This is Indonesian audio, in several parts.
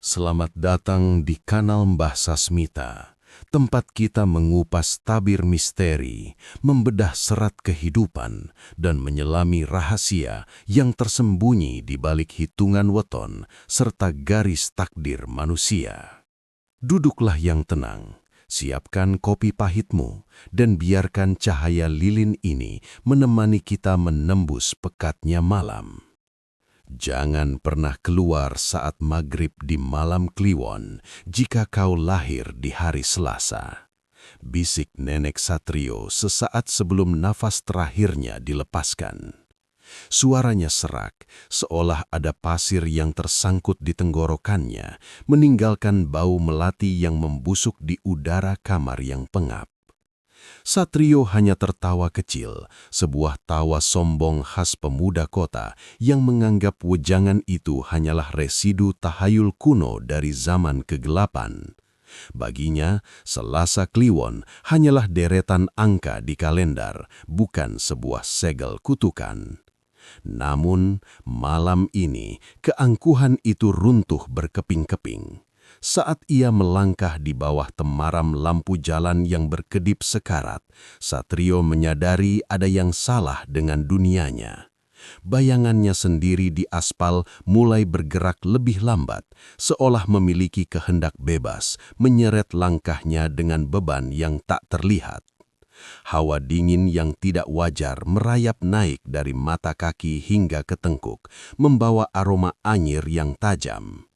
Selamat datang di kanal Mbah Sasmita, tempat kita mengupas tabir misteri, membedah serat kehidupan, dan menyelami rahasia yang tersembunyi di balik hitungan weton serta garis takdir manusia. Duduklah yang tenang, siapkan kopi pahitmu, dan biarkan cahaya lilin ini menemani kita menembus pekatnya malam. Jangan pernah keluar saat maghrib di malam Kliwon jika kau lahir di hari Selasa. Bisik Nenek Satrio sesaat sebelum nafas terakhirnya dilepaskan. Suaranya serak, seolah ada pasir yang tersangkut di tenggorokannya, meninggalkan bau melati yang membusuk di udara kamar yang pengap. Satrio hanya tertawa kecil, sebuah tawa sombong khas pemuda kota yang menganggap wejangan itu hanyalah residu tahayul kuno dari zaman kegelapan. Baginya, Selasa Kliwon hanyalah deretan angka di kalender, bukan sebuah segel kutukan. Namun, malam ini, keangkuhan itu runtuh berkeping-keping. Saat ia melangkah di bawah temaram lampu jalan yang berkedip sekarat, Satrio menyadari ada yang salah dengan dunianya. Bayangannya sendiri di aspal mulai bergerak lebih lambat, seolah memiliki kehendak bebas, menyeret langkahnya dengan beban yang tak terlihat. Hawa dingin yang tidak wajar merayap naik dari mata kaki hingga ke tengkuk, membawa aroma anyir yang tajam.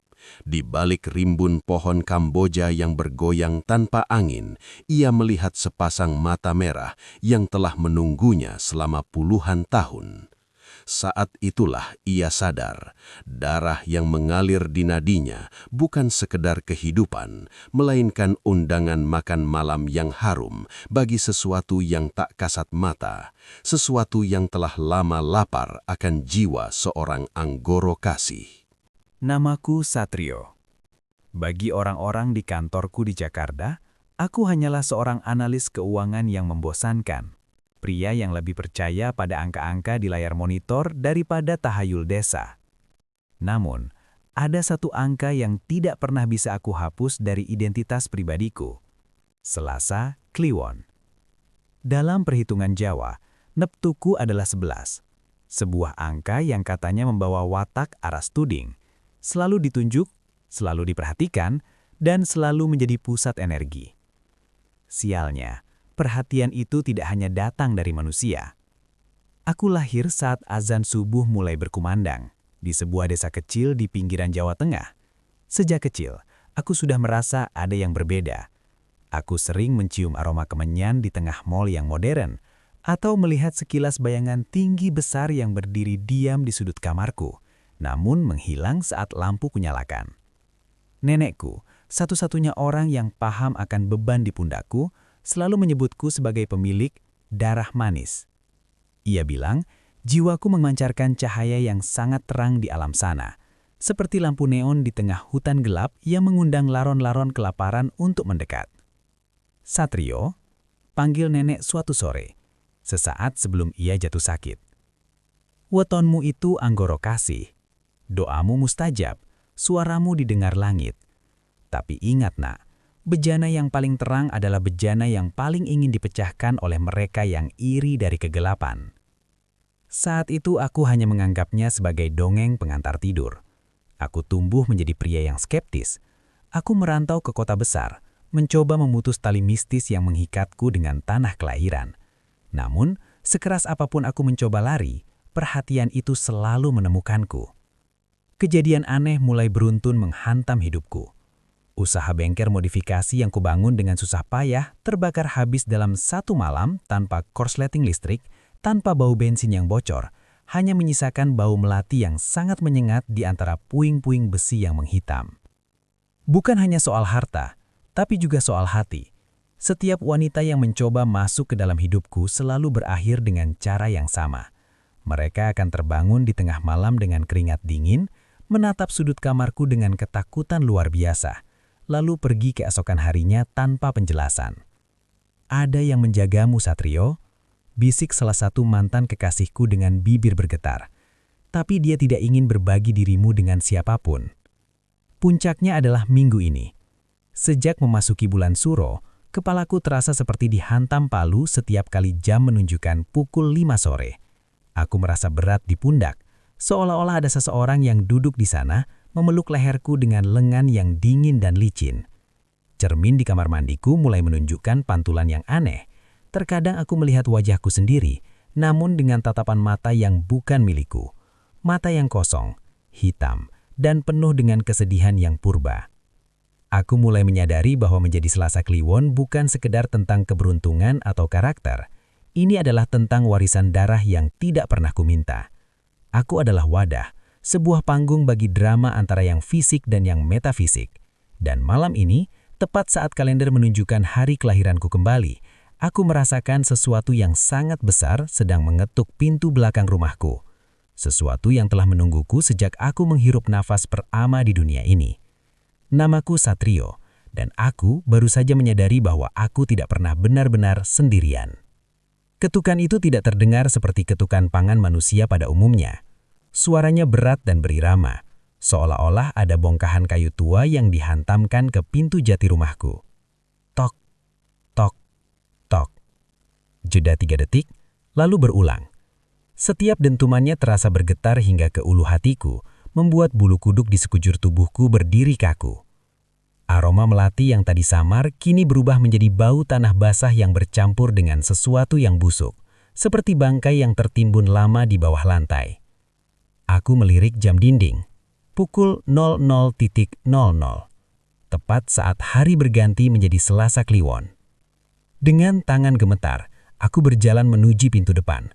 Di balik rimbun pohon Kamboja yang bergoyang tanpa angin, ia melihat sepasang mata merah yang telah menunggunya selama puluhan tahun. Saat itulah ia sadar, darah yang mengalir di nadinya bukan sekedar kehidupan, melainkan undangan makan malam yang harum bagi sesuatu yang tak kasat mata, sesuatu yang telah lama lapar akan jiwa seorang Anggoro Kasih. Namaku Satrio. Bagi orang-orang di kantorku di Jakarta, aku hanyalah seorang analis keuangan yang membosankan. Pria yang lebih percaya pada angka-angka di layar monitor daripada tahayul desa. Namun, ada satu angka yang tidak pernah bisa aku hapus dari identitas pribadiku. Selasa Kliwon. Dalam perhitungan Jawa, neptuku adalah 11. Sebuah angka yang katanya membawa watak aras tuding. Selalu ditunjuk, selalu diperhatikan, dan selalu menjadi pusat energi. Sialnya, perhatian itu tidak hanya datang dari manusia. Aku lahir saat azan subuh mulai berkumandang, di sebuah desa kecil di pinggiran Jawa Tengah. Sejak kecil, aku sudah merasa ada yang berbeda. Aku sering mencium aroma kemenyan di tengah mal yang modern, atau melihat sekilas bayangan tinggi besar yang berdiri diam di sudut kamarku, namun menghilang saat lampu kunyalakan. Nenekku, satu-satunya orang yang paham akan beban di pundakku, selalu menyebutku sebagai pemilik darah manis. Ia bilang, jiwaku memancarkan cahaya yang sangat terang di alam sana, seperti lampu neon di tengah hutan gelap yang mengundang laron-laron kelaparan untuk mendekat. Satrio, panggil nenek suatu sore, sesaat sebelum ia jatuh sakit. Wetonmu itu Anggoro Kasih. Doamu mustajab, suaramu didengar langit. Tapi ingat nak, bejana yang paling terang adalah bejana yang paling ingin dipecahkan oleh mereka yang iri dari kegelapan. Saat itu aku hanya menganggapnya sebagai dongeng pengantar tidur. Aku tumbuh menjadi pria yang skeptis. Aku merantau ke kota besar, mencoba memutus tali mistis yang mengikatku dengan tanah kelahiran. Namun, sekeras apapun aku mencoba lari, perhatian itu selalu menemukanku. Kejadian aneh mulai beruntun menghantam hidupku. Usaha bengkel modifikasi yang kubangun dengan susah payah terbakar habis dalam satu malam tanpa korsleting listrik, tanpa bau bensin yang bocor, hanya menyisakan bau melati yang sangat menyengat di antara puing-puing besi yang menghitam. Bukan hanya soal harta, tapi juga soal hati. Setiap wanita yang mencoba masuk ke dalam hidupku selalu berakhir dengan cara yang sama. Mereka akan terbangun di tengah malam dengan keringat dingin, menatap sudut kamarku dengan ketakutan luar biasa, lalu pergi keesokan harinya tanpa penjelasan. Ada yang menjagamu, Satrio, bisik salah satu mantan kekasihku dengan bibir bergetar. Tapi dia tidak ingin berbagi dirimu dengan siapapun. Puncaknya adalah minggu ini. Sejak memasuki bulan Suro, kepalaku terasa seperti dihantam palu setiap kali jam menunjukkan pukul 5 sore. Aku merasa berat di pundak, seolah-olah ada seseorang yang duduk di sana memeluk leherku dengan lengan yang dingin dan licin. Cermin di kamar mandiku mulai menunjukkan pantulan yang aneh. Terkadang aku melihat wajahku sendiri, namun dengan tatapan mata yang bukan milikku. Mata yang kosong, hitam, dan penuh dengan kesedihan yang purba. Aku mulai menyadari bahwa menjadi Selasa Kliwon bukan sekedar tentang keberuntungan atau karakter. Ini adalah tentang warisan darah yang tidak pernah kuminta. Aku adalah wadah, sebuah panggung bagi drama antara yang fisik dan yang metafisik. Dan malam ini, tepat saat kalender menunjukkan hari kelahiranku kembali, aku merasakan sesuatu yang sangat besar sedang mengetuk pintu belakang rumahku. Sesuatu yang telah menungguku sejak aku menghirup nafas pertama di dunia ini. Namaku Satrio, dan aku baru saja menyadari bahwa aku tidak pernah benar-benar sendirian. Ketukan itu tidak terdengar seperti ketukan pangan manusia pada umumnya. Suaranya berat dan berirama, seolah-olah ada bongkahan kayu tua yang dihantamkan ke pintu jati rumahku. Tok, tok, tok. Jeda 3 detik, lalu berulang. Setiap dentumannya terasa bergetar hingga ke ulu hatiku, membuat bulu kuduk di sekujur tubuhku berdiri kaku. Aroma melati yang tadi samar kini berubah menjadi bau tanah basah yang bercampur dengan sesuatu yang busuk, seperti bangkai yang tertimbun lama di bawah lantai. Aku melirik jam dinding. Pukul 00.00, tepat saat hari berganti menjadi Selasa Kliwon. Dengan tangan gemetar, aku berjalan menuju pintu depan.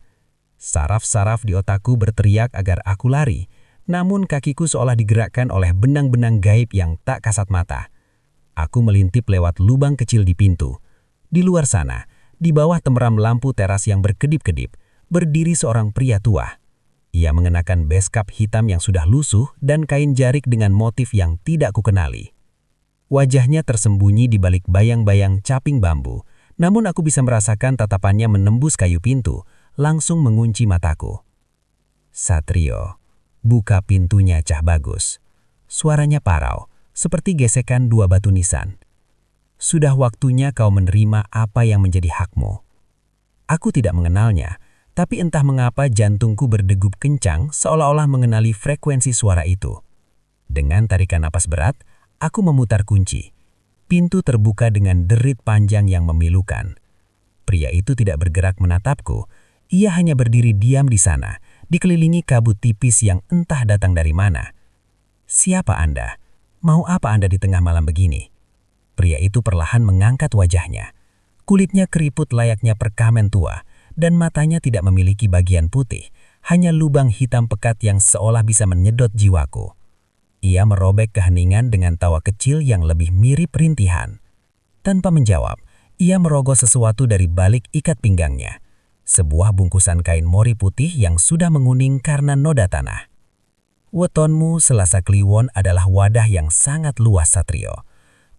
Saraf-saraf di otakku berteriak agar aku lari, namun kakiku seolah digerakkan oleh benang-benang gaib yang tak kasat mata. Aku melintip lewat lubang kecil di pintu. Di luar sana, di bawah temeram lampu teras yang berkedip-kedip, berdiri seorang pria tua. Ia mengenakan beskap hitam yang sudah lusuh dan kain jarik dengan motif yang tidak kukenali. Wajahnya tersembunyi di balik bayang-bayang caping bambu, namun aku bisa merasakan tatapannya menembus kayu pintu, langsung mengunci mataku. Satrio, buka pintunya Cah Bagus. Suaranya parau, seperti gesekan 2 batu nisan. Sudah waktunya kau menerima apa yang menjadi hakmu. Aku tidak mengenalnya, tapi entah mengapa jantungku berdegup kencang seolah-olah mengenali frekuensi suara itu. Dengan tarikan napas berat, aku memutar kunci. Pintu terbuka dengan derit panjang yang memilukan. Pria itu tidak bergerak menatapku. Ia hanya berdiri diam di sana, dikelilingi kabut tipis yang entah datang dari mana. Siapa Anda? Mau apa Anda di tengah malam begini? Pria itu perlahan mengangkat wajahnya. Kulitnya keriput layaknya perkamen tua, dan matanya tidak memiliki bagian putih, hanya lubang hitam pekat yang seolah bisa menyedot jiwaku. Ia merobek keheningan dengan tawa kecil yang lebih mirip rintihan. Tanpa menjawab, ia merogoh sesuatu dari balik ikat pinggangnya. Sebuah bungkusan kain mori putih yang sudah menguning karena noda tanah. Wetonmu Selasa Kliwon adalah wadah yang sangat luas, Satrio.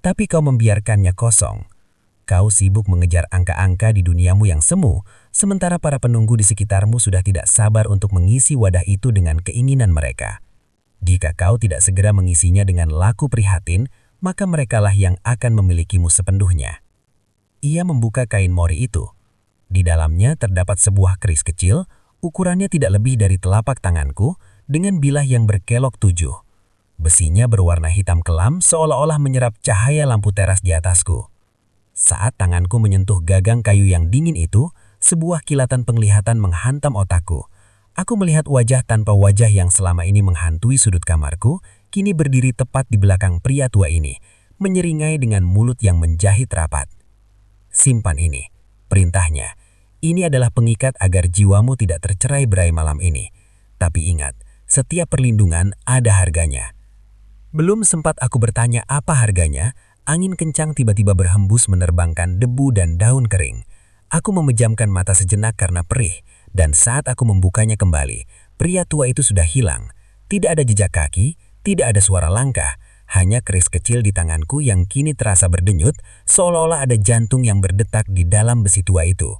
Tapi kau membiarkannya kosong. Kau sibuk mengejar angka-angka di duniamu yang semu, sementara para penunggu di sekitarmu sudah tidak sabar untuk mengisi wadah itu dengan keinginan mereka. Jika kau tidak segera mengisinya dengan laku prihatin, maka merekalah yang akan memilikimu sepenuhnya. Ia membuka kain mori itu. Di dalamnya terdapat sebuah keris kecil, ukurannya tidak lebih dari telapak tanganku, dengan bilah yang berkelok 7. Besinya berwarna hitam kelam seolah-olah menyerap cahaya lampu teras di atasku. Saat tanganku menyentuh gagang kayu yang dingin itu, sebuah kilatan penglihatan menghantam otakku. Aku melihat wajah tanpa wajah yang selama ini menghantui sudut kamarku, kini berdiri tepat di belakang pria tua ini, menyeringai dengan mulut yang menjahit rapat. Simpan ini. Perintahnya, ini adalah pengikat agar jiwamu tidak tercerai-berai malam ini. Tapi ingat, setiap perlindungan ada harganya. Belum sempat aku bertanya apa harganya, angin kencang tiba-tiba berhembus menerbangkan debu dan daun kering. Aku memejamkan mata sejenak karena perih, dan saat aku membukanya kembali, pria tua itu sudah hilang. Tidak ada jejak kaki, tidak ada suara langkah, hanya keris kecil di tanganku yang kini terasa berdenyut, seolah-olah ada jantung yang berdetak di dalam besi tua itu.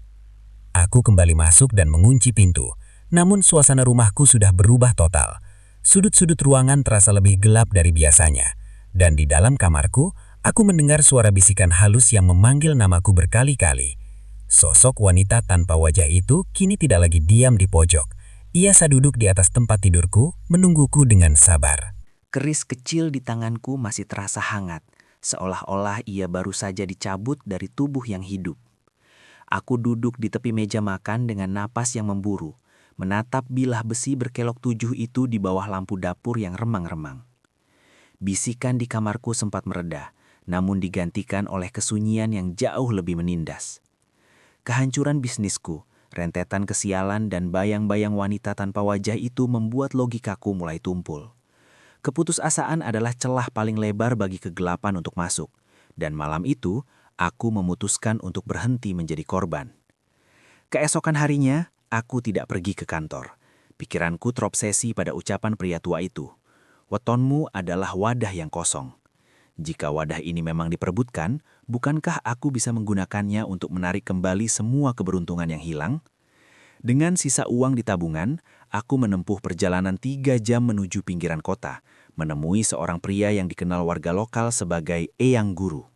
Aku kembali masuk dan mengunci pintu, namun suasana rumahku sudah berubah total. Sudut-sudut ruangan terasa lebih gelap dari biasanya, Dan di dalam kamarku, aku mendengar suara bisikan halus yang memanggil namaku berkali-kali. Sosok wanita tanpa wajah itu kini tidak lagi diam di pojok. Ia duduk di atas tempat tidurku, menungguku dengan sabar. Keris kecil di tanganku masih terasa hangat, seolah-olah ia baru saja dicabut dari tubuh yang hidup. Aku duduk di tepi meja makan dengan napas yang memburu, menatap bilah besi berkelok 7 itu di bawah lampu dapur yang remang-remang. Bisikan di kamarku sempat mereda, namun digantikan oleh kesunyian yang jauh lebih menindas. Kehancuran bisnisku, rentetan kesialan dan bayang-bayang wanita tanpa wajah itu membuat logikaku mulai tumpul. Keputusasaan adalah celah paling lebar bagi kegelapan untuk masuk, dan malam itu aku memutuskan untuk berhenti menjadi korban. Keesokan harinya, aku tidak pergi ke kantor. Pikiranku terobsesi pada ucapan pria tua itu. Wetonmu adalah wadah yang kosong. Jika wadah ini memang diperebutkan, bukankah aku bisa menggunakannya untuk menarik kembali semua keberuntungan yang hilang? Dengan sisa uang di tabungan, aku menempuh perjalanan 3 jam menuju pinggiran kota, menemui seorang pria yang dikenal warga lokal sebagai Eyang Guru.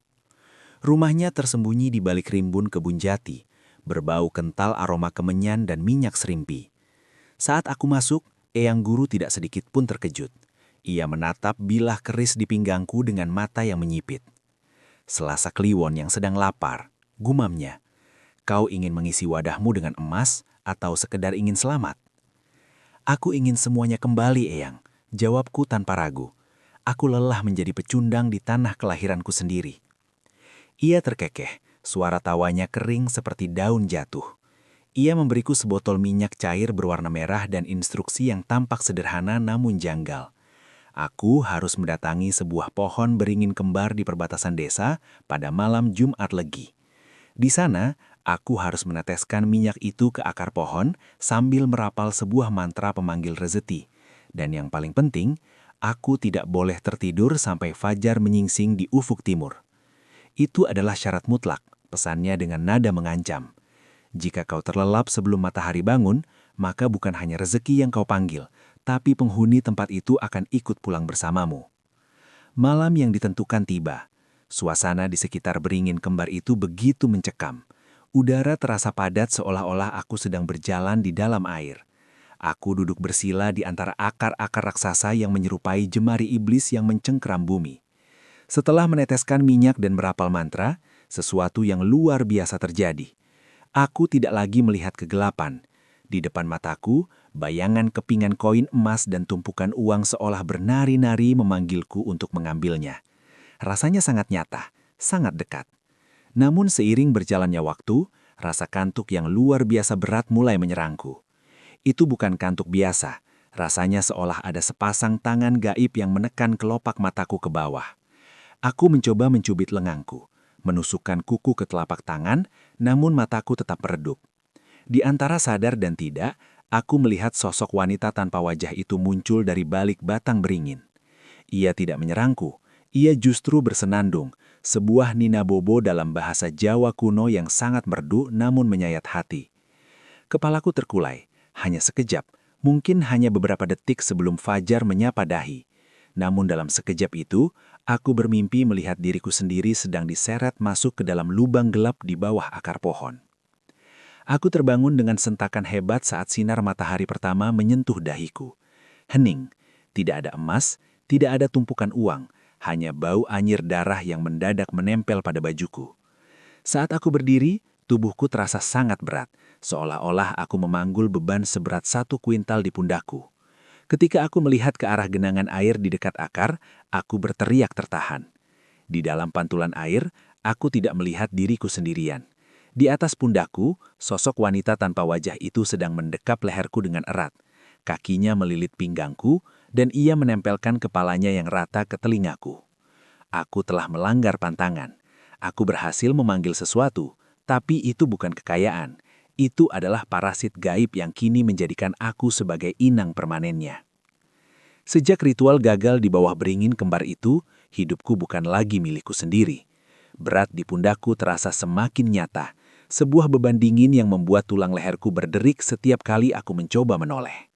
Rumahnya tersembunyi di balik rimbun kebun jati, berbau kental aroma kemenyan dan minyak serimpi. Saat aku masuk, Eyang Guru tidak sedikit pun terkejut. Ia menatap bilah keris di pinggangku dengan mata yang menyipit. Selasa Kliwon yang sedang lapar, gumamnya. Kau ingin mengisi wadahmu dengan emas atau sekedar ingin selamat? Aku ingin semuanya kembali, Eyang. Jawabku tanpa ragu. Aku lelah menjadi pecundang di tanah kelahiranku sendiri. Ia terkekeh, suara tawanya kering seperti daun jatuh. Ia memberiku sebotol minyak cair berwarna merah dan instruksi yang tampak sederhana namun janggal. Aku harus mendatangi sebuah pohon beringin kembar di perbatasan desa pada malam Jumat Legi. Di sana, aku harus meneteskan minyak itu ke akar pohon sambil merapal sebuah mantra pemanggil rezeki. Dan yang paling penting, aku tidak boleh tertidur sampai fajar menyingsing di ufuk timur. Itu adalah syarat mutlak, pesannya dengan nada mengancam. Jika kau terlelap sebelum matahari bangun, maka bukan hanya rezeki yang kau panggil, tapi penghuni tempat itu akan ikut pulang bersamamu. Malam yang ditentukan tiba. Suasana di sekitar beringin kembar itu begitu mencekam. Udara terasa padat seolah-olah aku sedang berjalan di dalam air. Aku duduk bersila di antara akar-akar raksasa yang menyerupai jemari iblis yang mencengkeram bumi. Setelah meneteskan minyak dan merapal mantra, sesuatu yang luar biasa terjadi. Aku tidak lagi melihat kegelapan. Di depan mataku, bayangan kepingan koin emas dan tumpukan uang seolah bernari-nari memanggilku untuk mengambilnya. Rasanya sangat nyata, sangat dekat. Namun seiring berjalannya waktu, rasa kantuk yang luar biasa berat mulai menyerangku. Itu bukan kantuk biasa, rasanya seolah ada sepasang tangan gaib yang menekan kelopak mataku ke bawah. Aku mencoba mencubit lenganku, menusukkan kuku ke telapak tangan, namun mataku tetap meredup. Di antara sadar dan tidak, aku melihat sosok wanita tanpa wajah itu muncul dari balik batang beringin. Ia tidak menyerangku, ia justru bersenandung, sebuah nina bobo dalam bahasa Jawa kuno yang sangat merdu namun menyayat hati. Kepalaku terkulai, hanya sekejap, mungkin hanya beberapa detik sebelum fajar menyapa dahi. Namun dalam sekejap itu, aku bermimpi melihat diriku sendiri sedang diseret masuk ke dalam lubang gelap di bawah akar pohon. Aku terbangun dengan sentakan hebat saat sinar matahari pertama menyentuh dahiku. Hening, tidak ada emas, tidak ada tumpukan uang, hanya bau anyir darah yang mendadak menempel pada bajuku. Saat aku berdiri, tubuhku terasa sangat berat, seolah-olah aku memanggul beban seberat 1 kuintal di pundakku. Ketika aku melihat ke arah genangan air di dekat akar, aku berteriak tertahan. Di dalam pantulan air, aku tidak melihat diriku sendirian. Di atas pundakku, sosok wanita tanpa wajah itu sedang mendekap leherku dengan erat. Kakinya melilit pinggangku, dan ia menempelkan kepalanya yang rata ke telingaku. Aku telah melanggar pantangan. Aku berhasil memanggil sesuatu, tapi itu bukan kekayaan. Itu adalah parasit gaib yang kini menjadikan aku sebagai inang permanennya. Sejak ritual gagal di bawah beringin kembar itu, hidupku bukan lagi milikku sendiri. Berat di pundakku terasa semakin nyata, sebuah beban dingin yang membuat tulang leherku berderik setiap kali aku mencoba menoleh.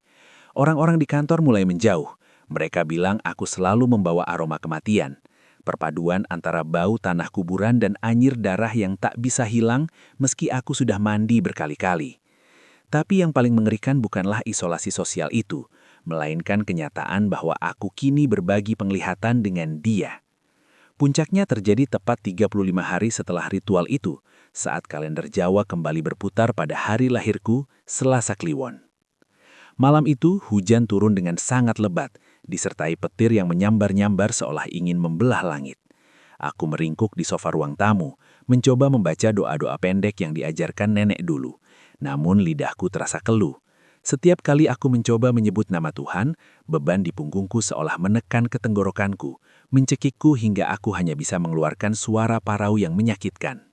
Orang-orang di kantor mulai menjauh. Mereka bilang aku selalu membawa aroma kematian. Perpaduan antara bau tanah kuburan dan anyir darah yang tak bisa hilang meski aku sudah mandi berkali-kali. Tapi yang paling mengerikan bukanlah isolasi sosial itu, melainkan kenyataan bahwa aku kini berbagi penglihatan dengan dia. Puncaknya terjadi tepat 35 hari setelah ritual itu, saat kalender Jawa kembali berputar pada hari lahirku, Selasa Kliwon. Malam itu, hujan turun dengan sangat lebat, disertai petir yang menyambar-nyambar seolah ingin membelah langit. Aku meringkuk di sofa ruang tamu, mencoba membaca doa-doa pendek yang diajarkan nenek dulu. Namun lidahku terasa keluh. Setiap kali aku mencoba menyebut nama Tuhan, beban di punggungku seolah menekan ke tenggorokanku, mencekikku hingga aku hanya bisa mengeluarkan suara parau yang menyakitkan.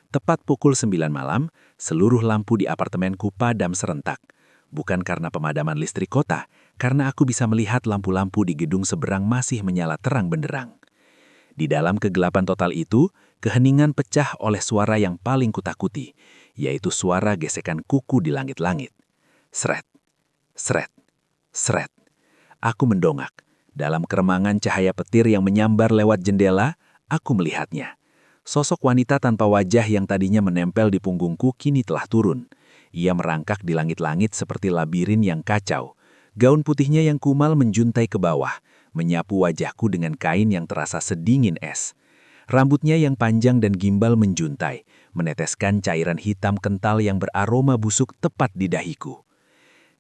Tepat pukul 9 malam, seluruh lampu di apartemenku padam serentak. Bukan karena pemadaman listrik kota, karena aku bisa melihat lampu-lampu di gedung seberang masih menyala terang benderang. Di dalam kegelapan total itu, keheningan pecah oleh suara yang paling kutakuti, yaitu suara gesekan kuku di langit-langit. Sret, sret, sret. Aku mendongak. Dalam keremangan cahaya petir yang menyambar lewat jendela, aku melihatnya. Sosok wanita tanpa wajah yang tadinya menempel di punggungku kini telah turun. Ia merangkak di langit-langit seperti labirin yang kacau. Gaun putihnya yang kumal menjuntai ke bawah, menyapu wajahku dengan kain yang terasa sedingin es. Rambutnya yang panjang dan gimbal menjuntai, meneteskan cairan hitam kental yang beraroma busuk tepat di dahiku.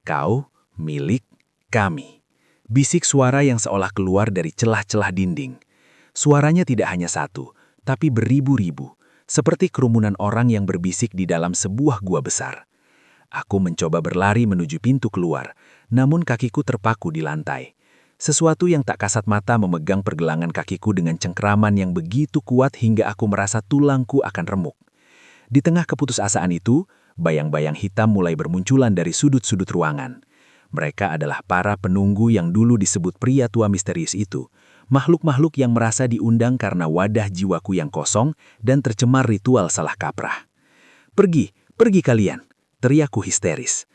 Kau, milik kami. Bisik suara yang seolah keluar dari celah-celah dinding. Suaranya tidak hanya satu, tapi beribu-ribu, seperti kerumunan orang yang berbisik di dalam sebuah gua besar. Aku mencoba berlari menuju pintu keluar, namun kakiku terpaku di lantai. Sesuatu yang tak kasat mata memegang pergelangan kakiku dengan cengkraman yang begitu kuat hingga aku merasa tulangku akan remuk. Di tengah keputusasaan itu, bayang-bayang hitam mulai bermunculan dari sudut-sudut ruangan. Mereka adalah para penunggu yang dulu disebut pria tua misterius itu. Makhluk-makhluk yang merasa diundang karena wadah jiwaku yang kosong dan tercemar ritual salah kaprah. Pergi, pergi kalian, teriakku histeris.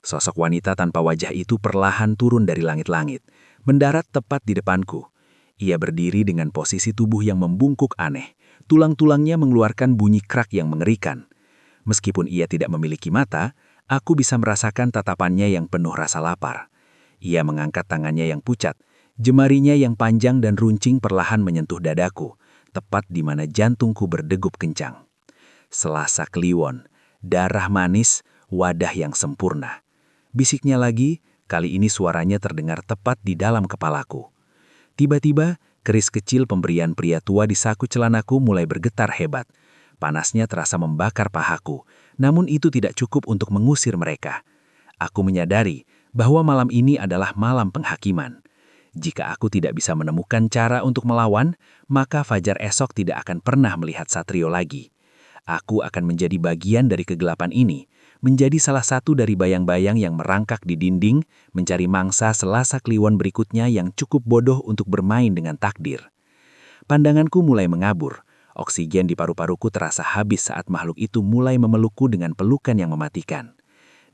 Sosok wanita tanpa wajah itu perlahan turun dari langit-langit, mendarat tepat di depanku. Ia berdiri dengan posisi tubuh yang membungkuk aneh. Tulang-tulangnya mengeluarkan bunyi krak yang mengerikan. Meskipun ia tidak memiliki mata, aku bisa merasakan tatapannya yang penuh rasa lapar. Ia mengangkat tangannya yang pucat, jemarinya yang panjang dan runcing perlahan menyentuh dadaku, tepat di mana jantungku berdegup kencang. Selasa Kliwon, darah manis, wadah yang sempurna. Bisiknya lagi, kali ini suaranya terdengar tepat di dalam kepalaku. Tiba-tiba, keris kecil pemberian pria tua di saku celanaku mulai bergetar hebat. Panasnya terasa membakar pahaku, namun itu tidak cukup untuk mengusir mereka. Aku menyadari bahwa malam ini adalah malam penghakiman. Jika aku tidak bisa menemukan cara untuk melawan, maka fajar esok tidak akan pernah melihat Satrio lagi. Aku akan menjadi bagian dari kegelapan ini, menjadi salah satu dari bayang-bayang yang merangkak di dinding, mencari mangsa Selasa Kliwon berikutnya yang cukup bodoh untuk bermain dengan takdir. Pandanganku mulai mengabur. Oksigen di paru-paruku terasa habis saat makhluk itu mulai memelukku dengan pelukan yang mematikan.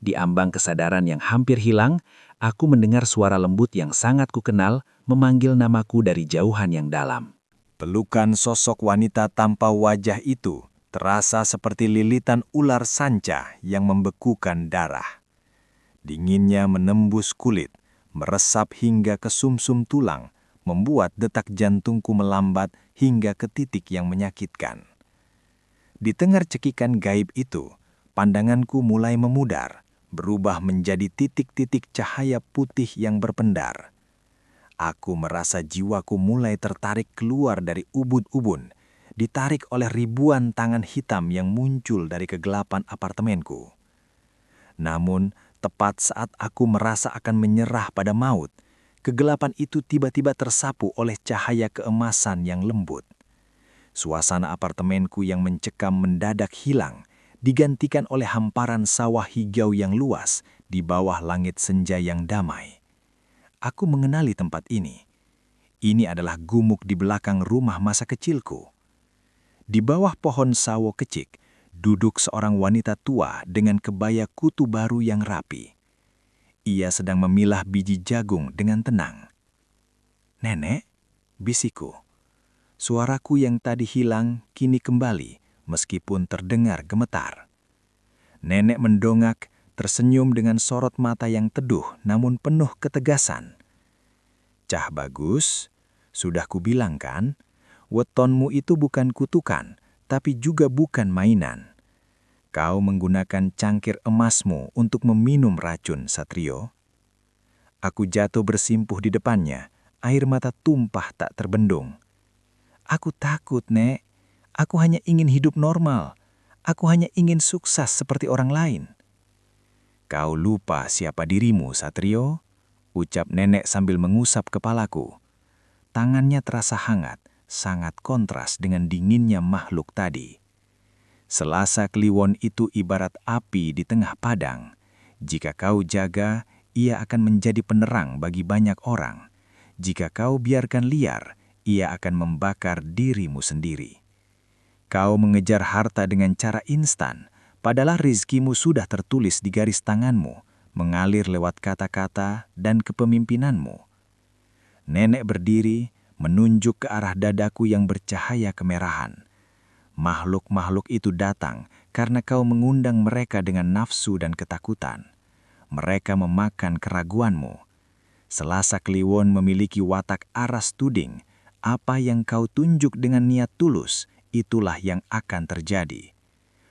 Di ambang kesadaran yang hampir hilang, aku mendengar suara lembut yang sangat kukenal memanggil namaku dari jauhan yang dalam. Pelukan sosok wanita tanpa wajah itu terasa seperti lilitan ular sanca yang membekukan darah. Dinginnya menembus kulit, meresap hingga ke sumsum tulang, membuat detak jantungku melambat hingga ke titik yang menyakitkan. Di tengah cekikan gaib itu, pandanganku mulai memudar, berubah menjadi titik-titik cahaya putih yang berpendar. Aku merasa jiwaku mulai tertarik keluar dari ubun-ubun, ditarik oleh ribuan tangan hitam yang muncul dari kegelapan apartemenku. Namun, tepat saat aku merasa akan menyerah pada maut, kegelapan itu tiba-tiba tersapu oleh cahaya keemasan yang lembut. Suasana apartemenku yang mencekam mendadak hilang, digantikan oleh hamparan sawah hijau yang luas di bawah langit senja yang damai. Aku mengenali tempat ini. Ini adalah gumuk di belakang rumah masa kecilku. Di bawah pohon sawo kecik, duduk seorang wanita tua dengan kebaya kutu baru yang rapi. Ia sedang memilah biji jagung dengan tenang. "Nenek," bisikku. Suaraku yang tadi hilang kini kembali, meskipun terdengar gemetar. Nenek mendongak, tersenyum dengan sorot mata yang teduh namun penuh ketegasan. "Cah bagus, sudah kubilang kan, wetonmu itu bukan kutukan, tapi juga bukan mainan. Kau menggunakan cangkir emasmu untuk meminum racun, Satrio." Aku jatuh bersimpuh di depannya, air mata tumpah tak terbendung. "Aku takut, Nek. Aku hanya ingin hidup normal. Aku hanya ingin sukses seperti orang lain." "Kau lupa siapa dirimu, Satrio," ucap nenek sambil mengusap kepalaku. Tangannya terasa hangat, sangat kontras dengan dinginnya makhluk tadi. Selasa Kliwon itu ibarat api di tengah padang. Jika kau jaga, ia akan menjadi penerang bagi banyak orang. Jika kau biarkan liar, ia akan membakar dirimu sendiri. Kau mengejar harta dengan cara instan, padahal rizkimu sudah tertulis di garis tanganmu, mengalir lewat kata-kata dan kepemimpinanmu. Nenek berdiri, menunjuk ke arah dadaku yang bercahaya kemerahan. Makhluk-makhluk itu datang karena kau mengundang mereka dengan nafsu dan ketakutan. Mereka memakan keraguanmu. Selasa Kliwon memiliki watak aras tuding. Apa yang kau tunjuk dengan niat tulus, itulah yang akan terjadi.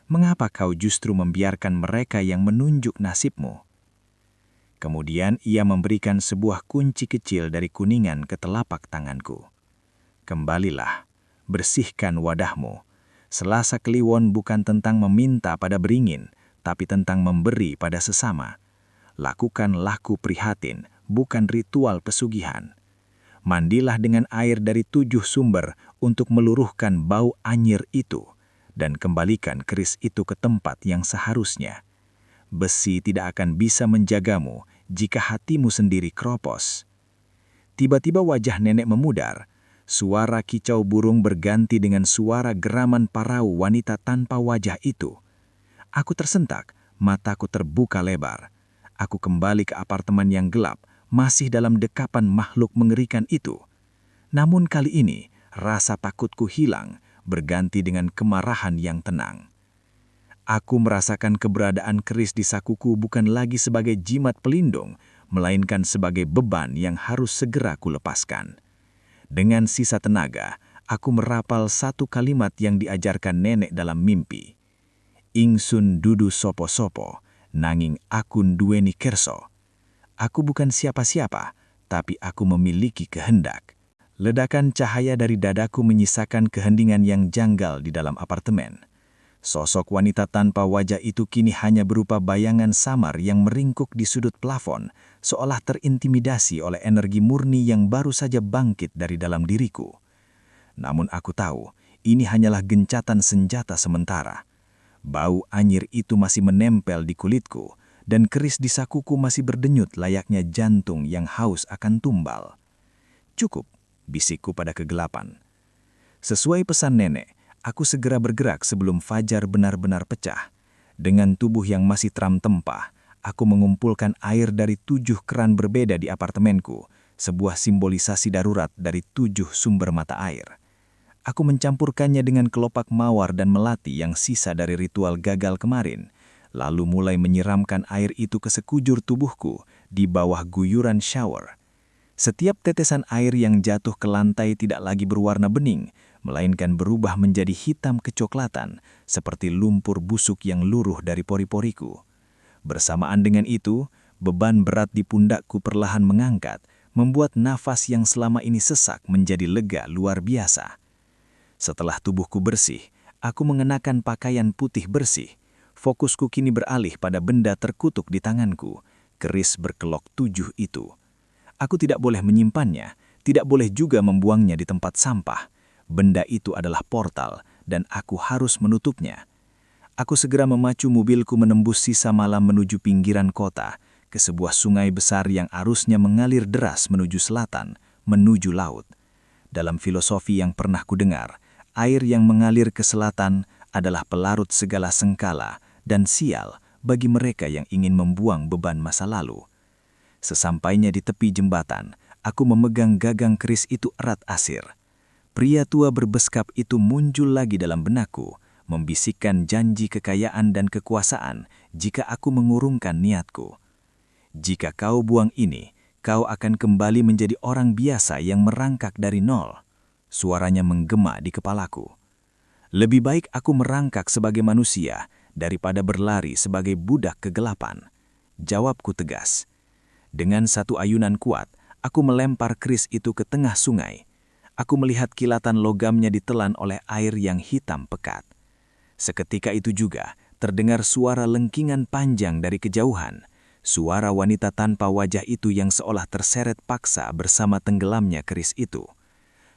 Mengapa kau justru membiarkan mereka yang menunjuk nasibmu? Kemudian ia memberikan sebuah kunci kecil dari kuningan ke telapak tanganku. "Kembalilah, bersihkan wadahmu. Selasa Kliwon bukan tentang meminta pada beringin, tapi tentang memberi pada sesama. Lakukan laku prihatin, bukan ritual pesugihan. Mandilah dengan air dari 7 sumber untuk meluruhkan bau anyir itu, dan kembalikan keris itu ke tempat yang seharusnya. Besi tidak akan bisa menjagamu jika hatimu sendiri keropos." Tiba-tiba wajah nenek memudar. Suara kicau burung berganti dengan suara geraman parau wanita tanpa wajah itu. Aku tersentak, mataku terbuka lebar. Aku kembali ke apartemen yang gelap, masih dalam dekapan makhluk mengerikan itu. Namun kali ini, rasa takutku hilang, berganti dengan kemarahan yang tenang. Aku merasakan keberadaan keris di sakuku bukan lagi sebagai jimat pelindung, melainkan sebagai beban yang harus segera kulepaskan. Dengan sisa tenaga, aku merapal satu kalimat yang diajarkan nenek dalam mimpi. "Ingsun dudu sopo-sopo, nanging akun duweni kerso." Aku bukan siapa-siapa, tapi aku memiliki kehendak. Ledakan cahaya dari dadaku menyisakan keheningan yang janggal di dalam apartemen. Sosok wanita tanpa wajah itu kini hanya berupa bayangan samar yang meringkuk di sudut plafon, seolah terintimidasi oleh energi murni yang baru saja bangkit dari dalam diriku. Namun aku tahu, ini hanyalah gencatan senjata sementara. Bau anyir itu masih menempel di kulitku, dan keris di sakuku masih berdenyut layaknya jantung yang haus akan tumbal. "Cukup," bisikku pada kegelapan. Sesuai pesan nenek, aku segera bergerak sebelum fajar benar-benar pecah. Dengan tubuh yang masih teram tempah, aku mengumpulkan air dari 7 keran berbeda di apartemenku, sebuah simbolisasi darurat dari 7 sumber mata air. Aku mencampurkannya dengan kelopak mawar dan melati yang sisa dari ritual gagal kemarin, lalu mulai menyiramkan air itu ke sekujur tubuhku di bawah guyuran shower. Setiap tetesan air yang jatuh ke lantai tidak lagi berwarna bening, melainkan berubah menjadi hitam kecoklatan, seperti lumpur busuk yang luruh dari pori-poriku. Bersamaan dengan itu, beban berat di pundakku perlahan mengangkat, membuat nafas yang selama ini sesak menjadi lega luar biasa. Setelah tubuhku bersih, aku mengenakan pakaian putih bersih. Fokusku kini beralih pada benda terkutuk di tanganku, keris berkelok 7 itu. Aku tidak boleh menyimpannya, tidak boleh juga membuangnya di tempat sampah. Benda itu adalah portal, dan aku harus menutupnya. Aku segera memacu mobilku menembus sisa malam menuju pinggiran kota, ke sebuah sungai besar yang arusnya mengalir deras menuju selatan, menuju laut. Dalam filosofi yang pernah kudengar, air yang mengalir ke selatan adalah pelarut segala sengkala dan sial bagi mereka yang ingin membuang beban masa lalu. Sesampainya di tepi jembatan, aku memegang gagang keris itu erat asir. Pria tua berbeskap itu muncul lagi dalam benakku, membisikkan janji kekayaan dan kekuasaan jika aku mengurungkan niatku. Jika kau buang ini, kau akan kembali menjadi orang biasa yang merangkak dari nol. Suaranya menggema di kepalaku. Lebih baik aku merangkak sebagai manusia daripada berlari sebagai budak kegelapan. Jawabku tegas. Dengan satu ayunan kuat, aku melempar keris itu ke tengah sungai. Aku melihat kilatan logamnya ditelan oleh air yang hitam pekat. Seketika itu juga, terdengar suara lengkingan panjang dari kejauhan. Suara wanita tanpa wajah itu yang seolah terseret paksa bersama tenggelamnya keris itu.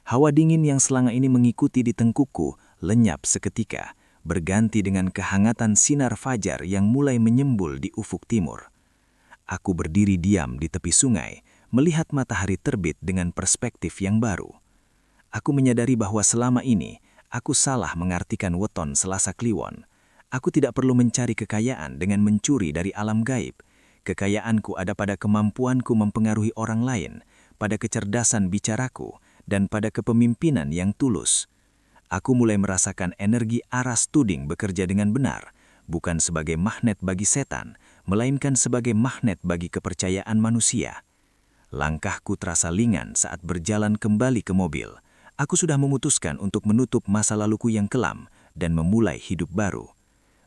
Hawa dingin yang selama ini mengikuti di tengkukku lenyap seketika, berganti dengan kehangatan sinar fajar yang mulai menyembul di ufuk timur. Aku berdiri diam di tepi sungai, melihat matahari terbit dengan perspektif yang baru. Aku menyadari bahwa selama ini, aku salah mengartikan weton Selasa Kliwon. Aku tidak perlu mencari kekayaan dengan mencuri dari alam gaib. Kekayaanku ada pada kemampuanku mempengaruhi orang lain, pada kecerdasan bicaraku, dan pada kepemimpinan yang tulus. Aku mulai merasakan energi aras tuding bekerja dengan benar, bukan sebagai magnet bagi setan, melainkan sebagai magnet bagi kepercayaan manusia. Langkahku terasa lingan saat berjalan kembali ke mobil. Aku sudah memutuskan untuk menutup masa laluku yang kelam dan memulai hidup baru.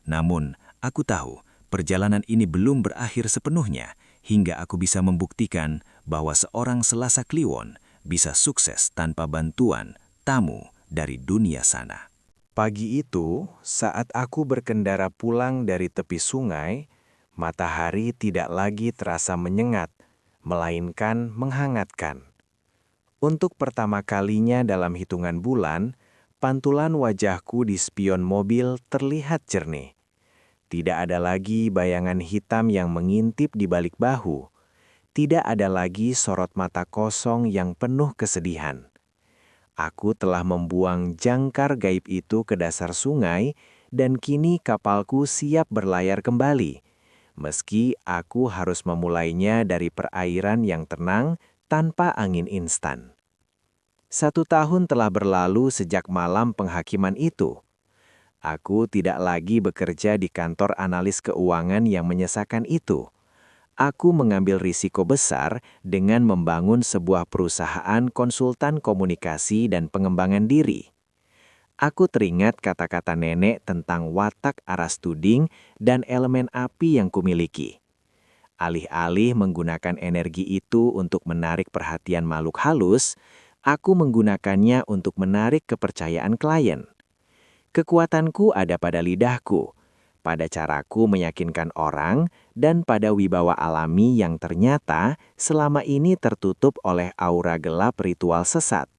Namun, aku tahu perjalanan ini belum berakhir sepenuhnya hingga aku bisa membuktikan bahwa seorang Selasa Kliwon bisa sukses tanpa bantuan tamu dari dunia sana. Pagi itu, saat aku berkendara pulang dari tepi sungai, matahari tidak lagi terasa menyengat, melainkan menghangatkan. Untuk pertama kalinya dalam hitungan bulan, pantulan wajahku di spion mobil terlihat jernih. Tidak ada lagi bayangan hitam yang mengintip di balik bahu. Tidak ada lagi sorot mata kosong yang penuh kesedihan. Aku telah membuang jangkar gaib itu ke dasar sungai dan kini kapalku siap berlayar kembali. Meski aku harus memulainya dari perairan yang tenang tanpa angin instan. 1 tahun telah berlalu sejak malam penghakiman itu. Aku tidak lagi bekerja di kantor analis keuangan yang menyesakan itu. Aku mengambil risiko besar dengan membangun sebuah perusahaan konsultan komunikasi dan pengembangan diri. Aku teringat kata-kata nenek tentang watak aras tuding dan elemen api yang kumiliki. Alih-alih menggunakan energi itu untuk menarik perhatian makhluk halus, aku menggunakannya untuk menarik kepercayaan klien. Kekuatanku ada pada lidahku, pada caraku meyakinkan orang, dan pada wibawa alami yang ternyata selama ini tertutup oleh aura gelap ritual sesat.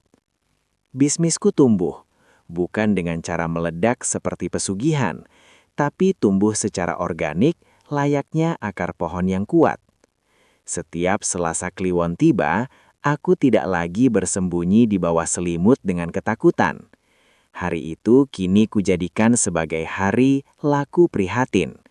Bisnisku tumbuh, bukan dengan cara meledak seperti pesugihan, tapi tumbuh secara organik layaknya akar pohon yang kuat. Setiap Selasa Kliwon tiba, aku tidak lagi bersembunyi di bawah selimut dengan ketakutan. Hari itu kini kujadikan sebagai hari laku prihatin.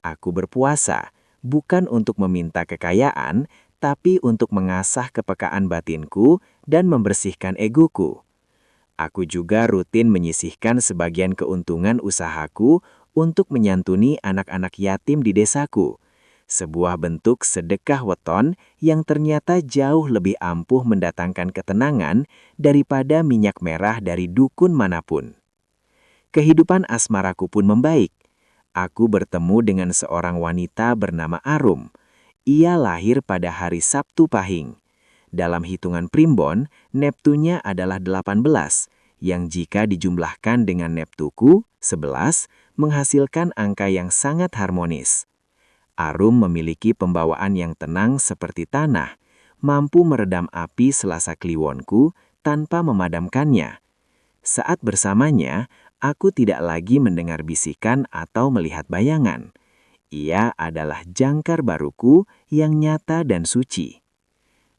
Aku berpuasa, bukan untuk meminta kekayaan, tapi untuk mengasah kepekaan batinku dan membersihkan egoku. Aku juga rutin menyisihkan sebagian keuntungan usahaku untuk menyantuni anak-anak yatim di desaku. Sebuah bentuk sedekah weton yang ternyata jauh lebih ampuh mendatangkan ketenangan daripada minyak merah dari dukun manapun. Kehidupan asmaraku pun membaik. Aku bertemu dengan seorang wanita bernama Arum. Ia lahir pada hari Sabtu Pahing. Dalam hitungan primbon, Neptunya adalah 18, yang jika dijumlahkan dengan Neptuku, 11, menghasilkan angka yang sangat harmonis. Arum memiliki pembawaan yang tenang seperti tanah, mampu meredam api Selasa Kliwonku tanpa memadamkannya. Saat bersamanya, aku tidak lagi mendengar bisikan atau melihat bayangan. Ia adalah jangkar baruku yang nyata dan suci.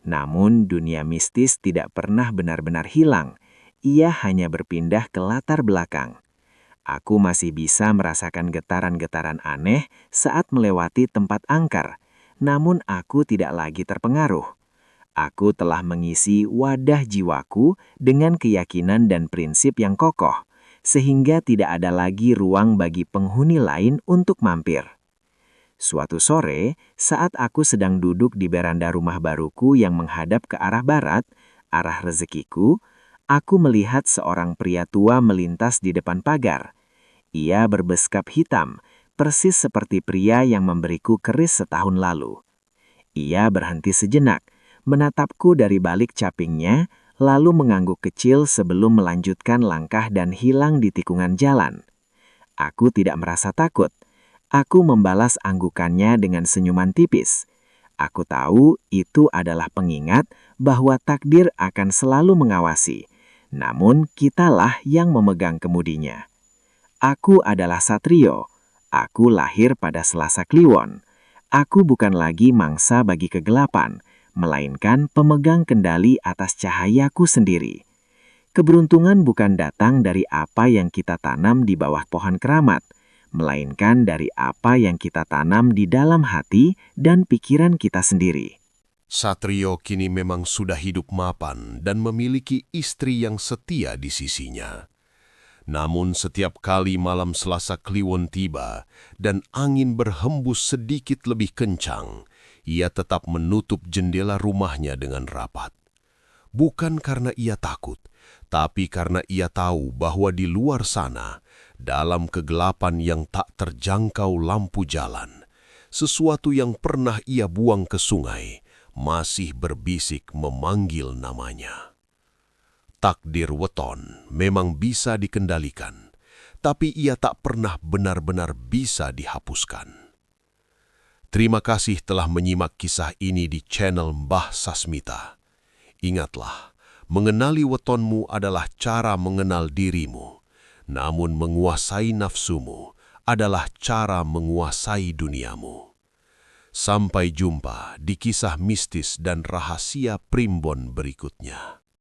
Namun dunia mistis tidak pernah benar-benar hilang. Ia hanya berpindah ke latar belakang. Aku masih bisa merasakan getaran-getaran aneh saat melewati tempat angker, namun aku tidak lagi terpengaruh. Aku telah mengisi wadah jiwaku dengan keyakinan dan prinsip yang kokoh, sehingga tidak ada lagi ruang bagi penghuni lain untuk mampir. Suatu sore, saat aku sedang duduk di beranda rumah baruku yang menghadap ke arah barat, arah rezekiku, aku melihat seorang pria tua melintas di depan pagar. Ia berbeskap hitam, persis seperti pria yang memberiku keris setahun lalu. Ia berhenti sejenak, menatapku dari balik capingnya, lalu mengangguk kecil sebelum melanjutkan langkah dan hilang di tikungan jalan. Aku tidak merasa takut. Aku membalas anggukannya dengan senyuman tipis. Aku tahu itu adalah pengingat bahwa takdir akan selalu mengawasi, namun kitalah yang memegang kemudinya. Aku adalah Satrio. Aku lahir pada Selasa Kliwon. Aku bukan lagi mangsa bagi kegelapan, melainkan pemegang kendali atas cahayaku sendiri. Keberuntungan bukan datang dari apa yang kita tanam di bawah pohon keramat, melainkan dari apa yang kita tanam di dalam hati dan pikiran kita sendiri. Satrio kini memang sudah hidup mapan dan memiliki istri yang setia di sisinya. Namun setiap kali malam Selasa Kliwon tiba dan angin berhembus sedikit lebih kencang, ia tetap menutup jendela rumahnya dengan rapat. Bukan karena ia takut, tapi karena ia tahu bahwa di luar sana, dalam kegelapan yang tak terjangkau lampu jalan, sesuatu yang pernah ia buang ke sungai masih berbisik memanggil namanya. Takdir weton memang bisa dikendalikan, tapi ia tak pernah benar-benar bisa dihapuskan. Terima kasih telah menyimak kisah ini di channel Mbah Sasmita. Ingatlah, mengenali wetonmu adalah cara mengenal dirimu, namun menguasai nafsumu adalah cara menguasai duniamu. Sampai jumpa di kisah mistis dan rahasia primbon berikutnya.